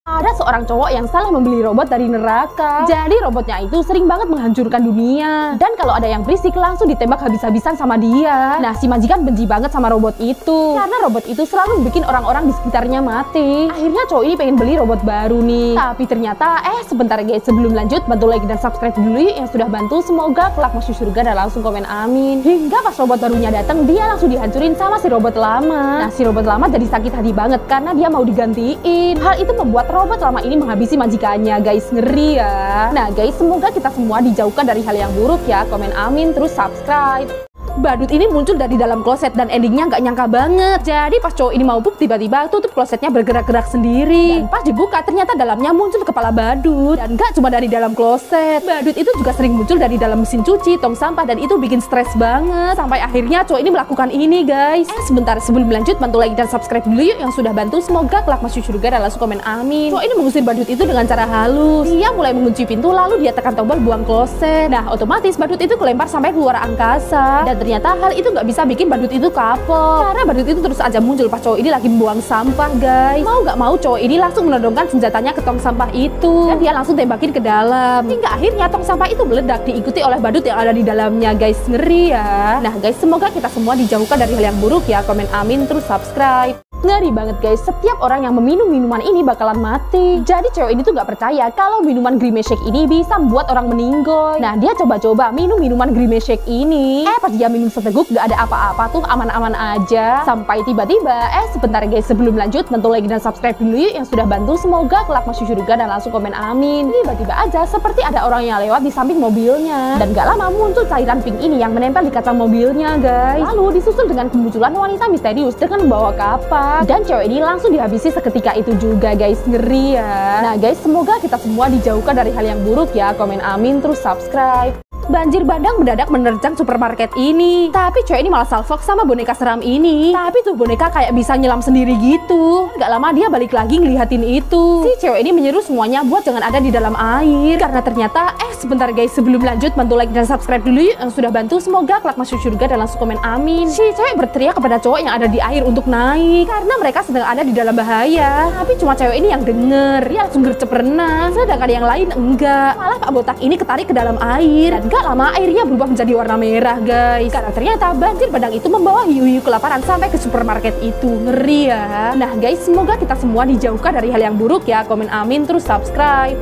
Ada seorang cowok yang salah membeli robot dari neraka. Jadi robotnya itu sering banget menghancurkan dunia. Dan kalau ada yang berisik langsung ditembak habis-habisan sama dia. Nah, si majikan benci banget sama robot itu. Karena robot itu selalu bikin orang-orang di sekitarnya mati. Akhirnya cowok ini pengen beli robot baru nih. Tapi ternyata, sebentar guys, sebelum lanjut, bantu like dan subscribe dulu yang sudah bantu. Semoga kelak masuk surga dan langsung komen amin. Hingga pas robot barunya datang, dia langsung dihancurin sama si robot lama. Nah, si robot lama jadi sakit hati banget karena dia mau digantiin. Hal itu membuat robot lama ini menghabisi majikannya, guys. Ngeri ya. Nah guys, semoga kita semua dijauhkan dari hal yang buruk ya. Komen amin, terus subscribe. Badut ini muncul dari dalam kloset dan endingnya nggak nyangka banget. Jadi pas cowok ini mau pup, tiba-tiba tutup klosetnya bergerak-gerak sendiri. Dan pas dibuka ternyata dalamnya muncul kepala badut. Dan nggak cuma dari dalam kloset, badut itu juga sering muncul dari dalam mesin cuci, tong sampah, dan itu bikin stres banget. Sampai akhirnya cowok ini melakukan ini, guys. Sebentar, sebelum lanjut bantu like dan subscribe dulu yuk yang sudah bantu. Semoga kelak masuk surga dan langsung komen amin. Cowok ini mengusir badut itu dengan cara halus. Dia mulai mengunci pintu lalu dia tekan tombol buang kloset. Nah, otomatis badut itu kelempar sampai keluar angkasa. Dan ternyata hal itu nggak bisa bikin badut itu kapok. Karena badut itu terus aja muncul pas cowok ini lagi membuang sampah, guys. Mau nggak mau cowok ini langsung menodongkan senjatanya ke tong sampah itu. Dan dia langsung tembakin ke dalam. Hingga akhirnya tong sampah itu meledak diikuti oleh badut yang ada di dalamnya, guys. Ngeri ya. Nah guys, semoga kita semua dijauhkan dari hal yang buruk ya. Komen amin, terus subscribe. Ngeri banget guys, setiap orang yang meminum minuman ini bakalan mati. Jadi cewek ini tuh gak percaya kalau minuman Grimace Shake ini bisa membuat orang meninggoy. Nah, dia coba-coba minum minuman Grimace Shake ini. Pas dia minum seteguk gak ada apa-apa tuh, aman-aman aja. Sampai tiba-tiba, sebentar guys, sebelum lanjut bantu like dan subscribe dulu yuk yang sudah bantu. Semoga kelak masuk surga dan langsung komen amin. Tiba-tiba aja seperti ada orang yang lewat di samping mobilnya. Dan gak lama muncul cairan pink ini yang menempel di kaca mobilnya, guys. Lalu disusul dengan kemunculan wanita misterius dengan membawa kapak. Dan cewek ini langsung dihabisi seketika itu juga, guys. Ngeri ya. Nah guys, semoga kita semua dijauhkan dari hal yang buruk ya. Komen amin, terus subscribe. Banjir bandang mendadak menerjang supermarket ini. Tapi cewek ini malah salfok sama boneka seram ini. Tapi tuh boneka kayak bisa nyelam sendiri gitu. Gak lama dia balik lagi ngelihatin itu. Si cewek ini menyeru semuanya buat jangan ada di dalam air. Karena ternyata, sebentar guys, sebelum lanjut bantu like dan subscribe dulu yuk yang sudah bantu. Semoga kelak masuk surga dan langsung komen amin. Si cewek berteriak kepada cowok yang ada di air untuk naik. Karena mereka sedang ada di dalam bahaya. Tapi cuma cewek ini yang denger. Dia langsung gercep renang. Sedangkan yang lain enggak. Malah Pak Botak ini ketarik ke dalam air. Dan gak lama airnya berubah menjadi warna merah, guys. Karena ternyata banjir bandang itu membawa hiu-hiu kelaparan sampai ke supermarket itu. Ngeri ya. Nah guys, semoga kita semua dijauhkan dari hal yang buruk ya. Komen amin, terus subscribe.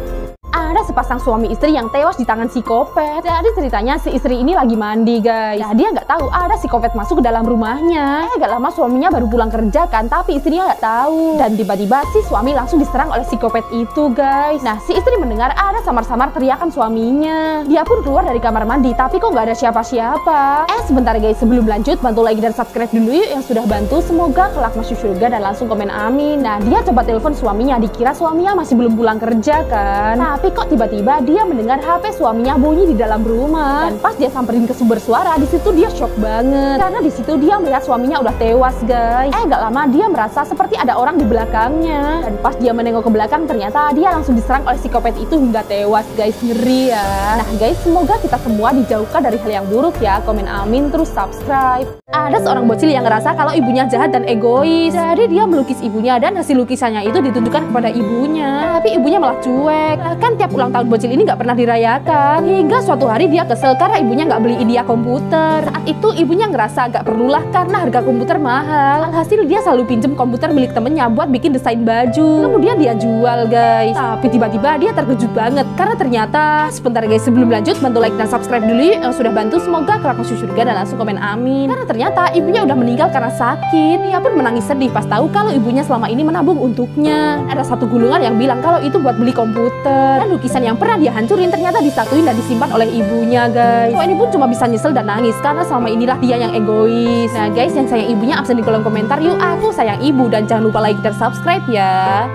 Ada sepasang suami istri yang tewas di tangan psikopat. Jadi ceritanya si istri ini lagi mandi, guys. Nah, dia nggak tahu ada psikopat masuk ke dalam rumahnya. Gak lama suaminya baru pulang kerja kan, tapi istrinya nggak tahu. Dan tiba-tiba si suami langsung diserang oleh psikopat itu, guys. Nah, si istri mendengar ada samar-samar teriakan suaminya. Dia pun keluar dari kamar mandi, tapi kok nggak ada siapa-siapa. Sebentar guys, sebelum lanjut bantu like dan subscribe dulu yuk yang sudah bantu. Semoga kelak masuk surga dan langsung komen amin. Nah, dia coba telepon suaminya, dikira suaminya masih belum pulang kerja kan. Tapi kok tiba-tiba dia mendengar HP suaminya bunyi di dalam rumah. Dan pas dia samperin ke sumber suara, di situ dia shock banget. Karena di situ dia melihat suaminya udah tewas, guys. Gak lama dia merasa seperti ada orang di belakangnya. Dan pas dia menengok ke belakang, ternyata dia langsung diserang oleh psikopat itu hingga tewas, guys. Ngeri ya. Nah guys, semoga kita semua dijauhkan dari hal yang buruk ya. Komen amin, terus subscribe. Ada seorang bocil yang ngerasa kalau ibunya jahat dan egois. Jadi dia melukis ibunya dan hasil lukisannya itu ditunjukkan kepada ibunya. Tapi ibunya malah cuek. Bahkan tiap ulang tahun bocil ini nggak pernah dirayakan. Hingga suatu hari dia kesel karena ibunya nggak beliin dia komputer. Saat itu ibunya ngerasa nggak perlulah karena harga komputer mahal. Alhasil dia selalu pinjem komputer milik temennya buat bikin desain baju. Kemudian dia jual, guys. Tapi tiba-tiba dia terkejut banget karena ternyata, sebentar guys, sebelum lanjut bantu like dan subscribe dulu yang sudah bantu. Semoga kelak masuk surga dan langsung komen amin. Karena ternyata ibunya udah meninggal karena sakit. Dia pun menangis sedih pas tahu kalau ibunya selama ini menabung untuknya. Ada satu gulungan yang bilang kalau itu buat beli komputer. Dan lukisan yang pernah dia hancurin ternyata disatuin dan disimpan oleh ibunya, guys. Kok ini pun cuma bisa nyesel dan nangis karena selama inilah dia yang egois. Nah guys, yang sayang ibunya absen di kolom komentar yuk. Aku sayang ibu, dan jangan lupa like dan subscribe ya.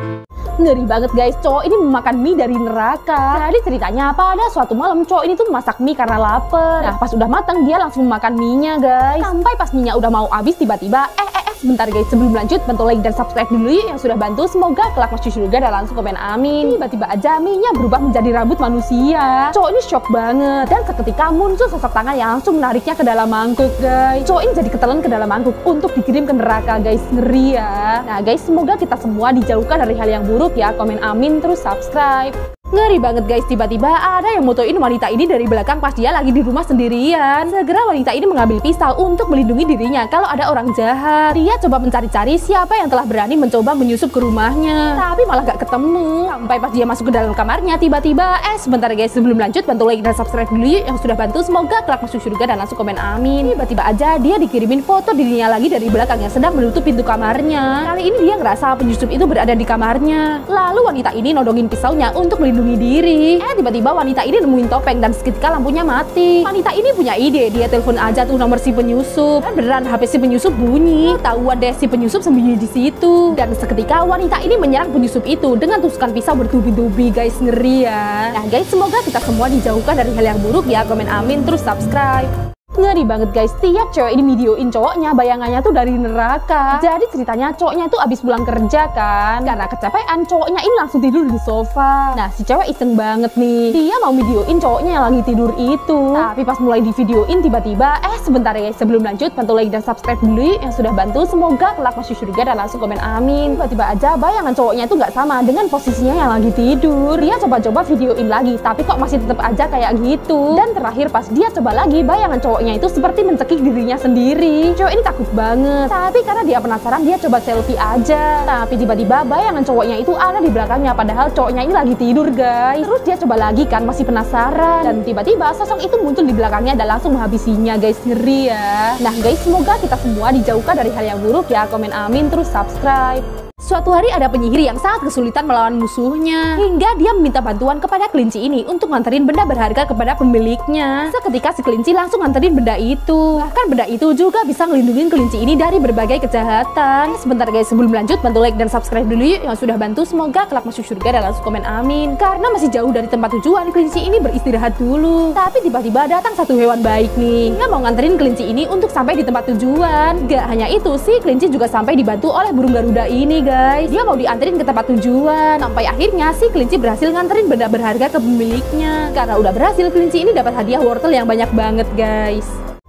Ngeri banget guys, cowok ini memakan mie dari neraka. Jadi ceritanya pada suatu malam cowok ini tuh masak mie karena lapar. Nah pas udah matang dia langsung makan mie-nya, guys. Sampai pas mie-nya udah mau habis tiba-tiba Sebentar guys, sebelum lanjut bantu like dan subscribe dulu yuk yang sudah bantu. Semoga kelak masuk surga dan langsung komen amin. Tiba-tiba aja Mie-nya berubah menjadi rambut manusia. Cowok ini shock banget dan seketika muncul sosok tangan yang langsung menariknya ke dalam mangkuk guys. Cowok ini jadi ketelan ke dalam mangkuk untuk dikirim ke neraka guys. Ngeri ya. Nah guys, semoga kita semua dijauhkan dari hal yang buruk ya. Komen amin terus subscribe. Ngeri banget guys, tiba-tiba ada yang motoin wanita ini dari belakang pas dia lagi di rumah sendirian. Segera wanita ini mengambil pisau untuk melindungi dirinya kalau ada orang jahat. Dia coba mencari-cari siapa yang telah berani mencoba menyusup ke rumahnya, tapi malah gak ketemu. Sampai pas dia masuk ke dalam kamarnya, tiba-tiba sebentar guys, sebelum lanjut bantu like dan subscribe dulu yuk yang sudah bantu. Semoga kelak masuk surga dan langsung komen amin. Tiba-tiba aja dia dikirimin foto dirinya lagi dari belakang yang sedang menutup pintu kamarnya. Kali ini dia ngerasa penyusup itu berada di kamarnya. Lalu wanita ini nodongin pisaunya untuk melindungi diri. Tiba-tiba wanita ini nemuin topeng dan seketika lampunya mati. Wanita ini punya ide, dia telepon aja tuh nomor si penyusup. Dan beneran HP si penyusup bunyi. Tahuan deh si penyusup sembunyi di situ. Dan seketika wanita ini menyerang penyusup itu dengan tusukan pisau bertubi-tubi guys. Ngeri ya. Nah guys, semoga kita semua dijauhkan dari hal yang buruk ya. Komen amin terus subscribe. Ngeri banget guys, tiap cewek ini videoin cowoknya bayangannya tuh dari neraka. Jadi ceritanya cowoknya tuh abis pulang kerja kan, karena kecapean cowoknya ini langsung tidur di sofa. Nah si cewek iseng banget nih, dia mau videoin cowoknya yang lagi tidur itu. Tapi pas mulai di videoin tiba-tiba sebentar ya guys, sebelum lanjut bantu like dan subscribe dulu yang sudah bantu. Semoga kelak masuk surga dan langsung komen amin. Tiba-tiba aja bayangan cowoknya itu nggak sama dengan posisinya yang lagi tidur. Dia coba-coba videoin lagi, tapi kok masih tetap aja kayak gitu. Dan terakhir pas dia coba lagi, bayangan cowoknya itu seperti mencekik dirinya sendiri. Cowok ini takut banget, tapi karena dia penasaran dia coba selfie aja. Tapi tiba-tiba bayangan cowoknya itu ada di belakangnya, padahal cowoknya ini lagi tidur guys. Terus dia coba lagi kan, masih penasaran, dan tiba-tiba sosok itu muncul di belakangnya dan langsung menghabisinya guys. Ngeri ya. Nah guys, semoga kita semua dijauhkan dari hal yang buruk ya. Komen amin terus subscribe. Suatu hari ada penyihir yang sangat kesulitan melawan musuhnya, hingga dia meminta bantuan kepada kelinci ini untuk nganterin benda berharga kepada pemiliknya. Seketika si kelinci langsung nganterin benda itu. Bahkan benda itu juga bisa ngelindungin kelinci ini dari berbagai kejahatan. Sebentar guys, sebelum lanjut bantu like dan subscribe dulu yuk yang sudah bantu. Semoga kelak masuk surga dan langsung komen amin. Karena masih jauh dari tempat tujuan, kelinci ini beristirahat dulu. Tapi tiba-tiba datang satu hewan baik nih. Dia mau nganterin kelinci ini untuk sampai di tempat tujuan. Gak hanya itu, si kelinci juga sampai dibantu oleh burung garuda ini guys. Dia mau dianterin ke tempat tujuan. Sampai akhirnya si kelinci berhasil nganterin benda berharga ke pemiliknya. Karena udah berhasil, kelinci ini dapat hadiah wortel yang banyak banget guys.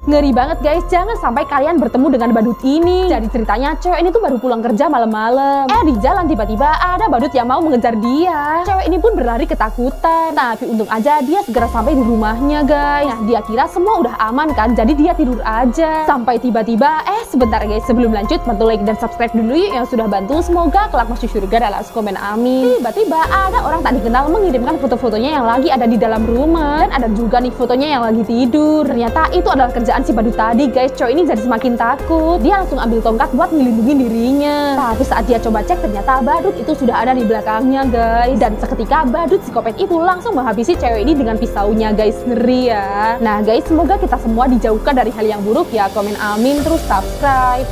Ngeri banget guys, jangan sampai kalian bertemu dengan badut ini. Jadi ceritanya cewek ini tuh baru pulang kerja malam-malam. Di jalan tiba-tiba ada badut yang mau mengejar dia. Cewek ini pun berlari ketakutan. Tapi untung aja dia segera sampai di rumahnya guys. Nah dia kira semua udah aman kan, jadi dia tidur aja. Sampai tiba-tiba sebentar guys, sebelum lanjut bantu like dan subscribe dulu yang sudah bantu. Semoga kelak masuk surga dan langsung komen amin. Tiba-tiba ada orang tak dikenal mengirimkan foto-fotonya yang lagi ada di dalam rumah. Dan ada juga nih fotonya yang lagi tidur. Ternyata itu adalah kerjaan si badut tadi guys. Cowok ini jadi semakin takut. Dia langsung ambil tongkat buat melindungi dirinya. Tapi saat dia coba cek, ternyata badut itu sudah ada di belakangnya guys. Dan seketika badut psikopat itu langsung menghabisi cewek ini dengan pisaunya guys. Ngeri ya. Nah guys, semoga kita semua dijauhkan dari hal yang buruk ya. Komen amin terus subscribe.